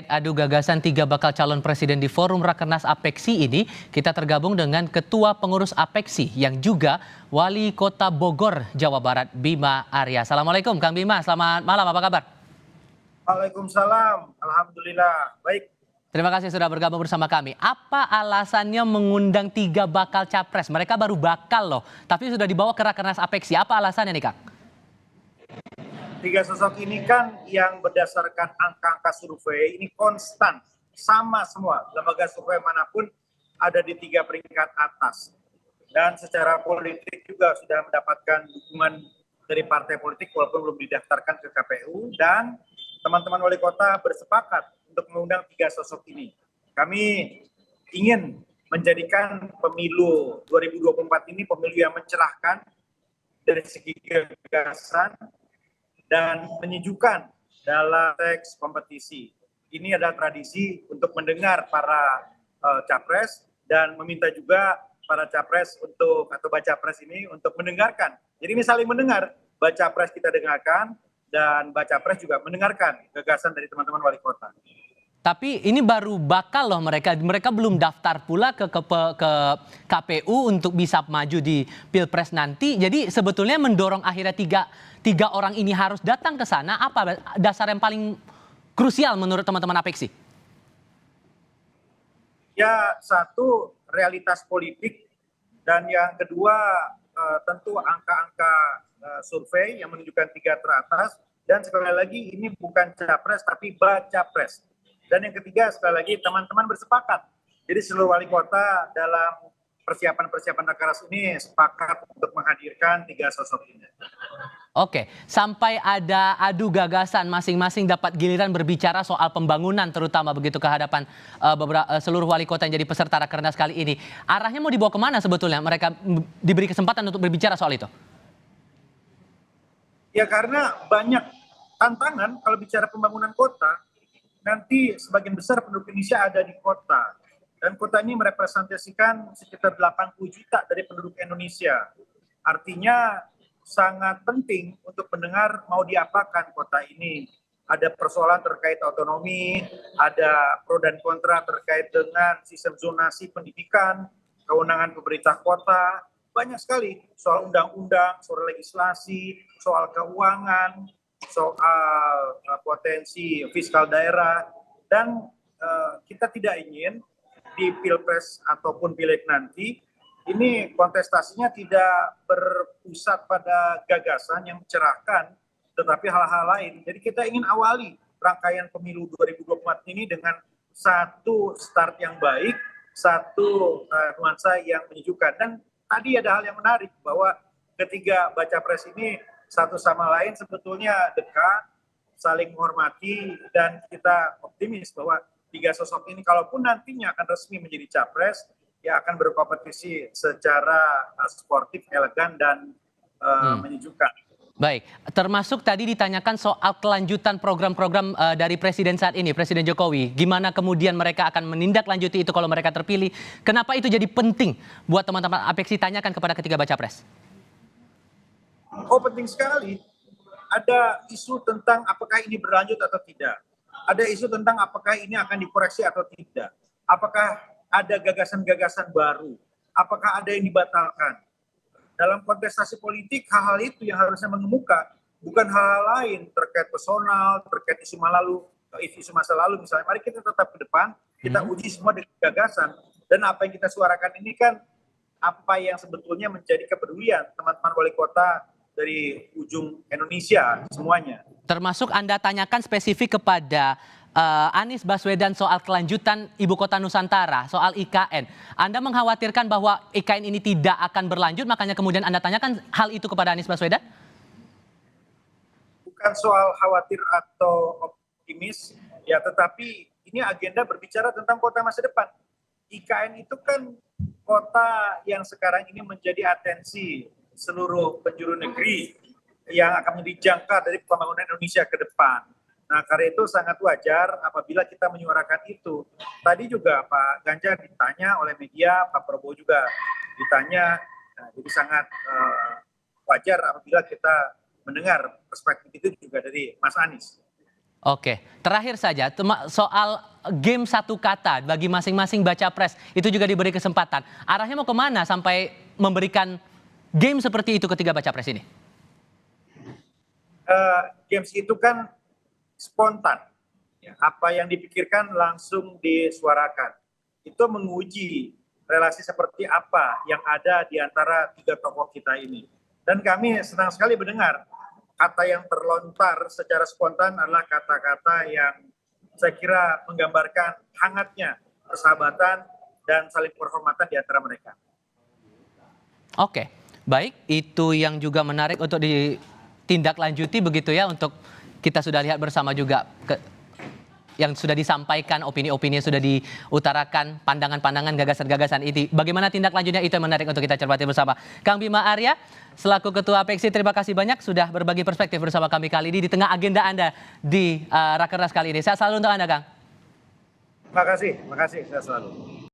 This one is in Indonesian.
Terkait adu gagasan 3 bakal calon presiden di Forum Rakernas Apeksi ini, kita tergabung dengan Ketua Pengurus Apeksi yang juga Wali Kota Bogor, Jawa Barat, Bima Arya. Assalamualaikum Kang Bima, selamat malam, apa kabar? Waalaikumsalam, alhamdulillah, baik. Terima kasih sudah bergabung bersama kami. Apa alasannya mengundang 3 bakal capres? Mereka baru bakal loh, tapi sudah dibawa ke Rakernas Apeksi. Apa alasannya nih Kang? 3 sosok ini kan yang berdasarkan angka-angka survei ini konstan, sama semua. Lembaga survei manapun ada di 3 peringkat atas. Dan secara politik juga sudah mendapatkan dukungan dari partai politik walaupun belum didaftarkan ke KPU. Dan teman-teman wali kota bersepakat untuk mengundang 3 sosok ini. Kami ingin menjadikan pemilu 2024 ini pemilu yang mencerahkan dari segi gagasan dan menyejukkan dalam teks kompetisi. Ini adalah tradisi untuk mendengar para capres dan meminta juga para capres untuk atau baca pres ini untuk mendengarkan. Jadi ini saling mendengar, baca pres kita dengarkan dan baca pres juga mendengarkan gagasan dari teman-teman wali kota. Tapi ini baru bakal loh mereka belum daftar pula ke KPU untuk bisa maju di Pilpres nanti. Jadi sebetulnya mendorong akhirnya tiga orang ini harus datang ke sana, apa dasar yang paling krusial menurut teman-teman Apeksi? Ya, satu realitas politik dan yang kedua tentu angka-angka survei yang menunjukkan 3 teratas dan sekali lagi ini bukan capres tapi baca pres. Dan yang ketiga, sekali lagi teman-teman bersepakat. Jadi seluruh wali kota dalam persiapan-persiapan Rakernas ini sepakat untuk menghadirkan 3 sosok ini. Oke, sampai ada adu gagasan masing-masing dapat giliran berbicara soal pembangunan terutama begitu ke hadapan seluruh wali kota yang jadi peserta Rakernas kali ini. Arahnya mau dibawa kemana sebetulnya? Mereka diberi kesempatan untuk berbicara soal itu? Ya karena banyak tantangan kalau bicara pembangunan kota. Nanti sebagian besar penduduk Indonesia ada di kota. Dan kota ini merepresentasikan sekitar 80 juta dari penduduk Indonesia. Artinya sangat penting untuk mendengar mau diapakan kota ini. Ada persoalan terkait otonomi, ada pro dan kontra terkait dengan sistem zonasi pendidikan, kewenangan pemerintah kota, banyak sekali soal undang-undang, soal legislasi, soal keuangan, soal potensi fiskal daerah, dan kita tidak ingin di Pilpres ataupun Pileg nanti ini kontestasinya tidak berpusat pada gagasan yang mencerahkan, tetapi hal-hal lain. Jadi kita ingin awali rangkaian pemilu 2024 ini dengan satu start yang baik, satu nuansa yang menyejukkan. Dan tadi ada hal yang menarik bahwa ketiga baca pres ini satu sama lain sebetulnya dekat, saling menghormati, dan kita optimis bahwa 3 sosok ini kalaupun nantinya akan resmi menjadi capres, ya akan berkompetisi secara sportif, elegan, dan menyejukkan. Baik, termasuk tadi ditanyakan soal kelanjutan program-program dari Presiden saat ini, Presiden Jokowi. Gimana kemudian mereka akan menindaklanjuti itu kalau mereka terpilih? Kenapa itu jadi penting buat teman-teman Apeksi tanyakan kepada ketiga baca pres? Oh, penting sekali. Ada isu tentang apakah ini berlanjut atau tidak. Ada isu tentang apakah ini akan dikoreksi atau tidak. Apakah ada gagasan-gagasan baru. Apakah ada yang dibatalkan. Dalam kontestasi politik, hal-hal itu yang harusnya mengemuka. Bukan hal-hal lain terkait personal, terkait isu masa lalu misalnya. Mari kita tetap ke depan, kita uji semua dengan gagasan. Dan apa yang kita suarakan ini kan apa yang sebetulnya menjadi kepedulian teman-teman wali kota dari ujung Indonesia semuanya. Termasuk Anda tanyakan spesifik kepada Anies Baswedan soal kelanjutan Ibu Kota Nusantara, soal IKN. Anda mengkhawatirkan bahwa IKN ini tidak akan berlanjut, makanya kemudian Anda tanyakan hal itu kepada Anies Baswedan? Bukan soal khawatir atau optimis, ya, tetapi ini agenda berbicara tentang kota masa depan. IKN itu kan kota yang sekarang ini menjadi atensi seluruh penjuru negeri yang akan menjadi jangkar dari pembangunan Indonesia ke depan. Nah, karena itu sangat wajar apabila kita menyuarakan itu. Tadi juga Pak Ganjar ditanya oleh media, Pak Prabowo juga ditanya. Nah, jadi sangat wajar apabila kita mendengar perspektif itu juga dari Mas Anies. Oke, terakhir saja soal game satu kata bagi masing-masing baca pres itu juga diberi kesempatan. Arahnya mau kemana sampai memberikan game seperti itu ketiga baca pres ini? Games itu kan spontan, ya, apa yang dipikirkan langsung disuarakan. Itu menguji relasi seperti apa yang ada di antara tiga tokoh kita ini. Dan kami senang sekali mendengar kata yang terlontar secara spontan adalah kata-kata yang saya kira menggambarkan hangatnya persahabatan dan saling penghormatan di antara mereka. Oke, baik, itu yang juga menarik untuk ditindaklanjuti begitu ya, untuk kita sudah lihat bersama juga yang sudah disampaikan, opini-opini yang sudah diutarakan, pandangan-pandangan, gagasan-gagasan itu. Bagaimana tindak lanjutnya, itu yang menarik untuk kita cermati bersama. Kang Bima Arya, selaku Ketua APEKSI, terima kasih banyak sudah berbagi perspektif bersama kami kali ini di tengah agenda Anda di Rakernas kali ini. Sehat selalu untuk Anda, Kang. Terima kasih, sehat selalu.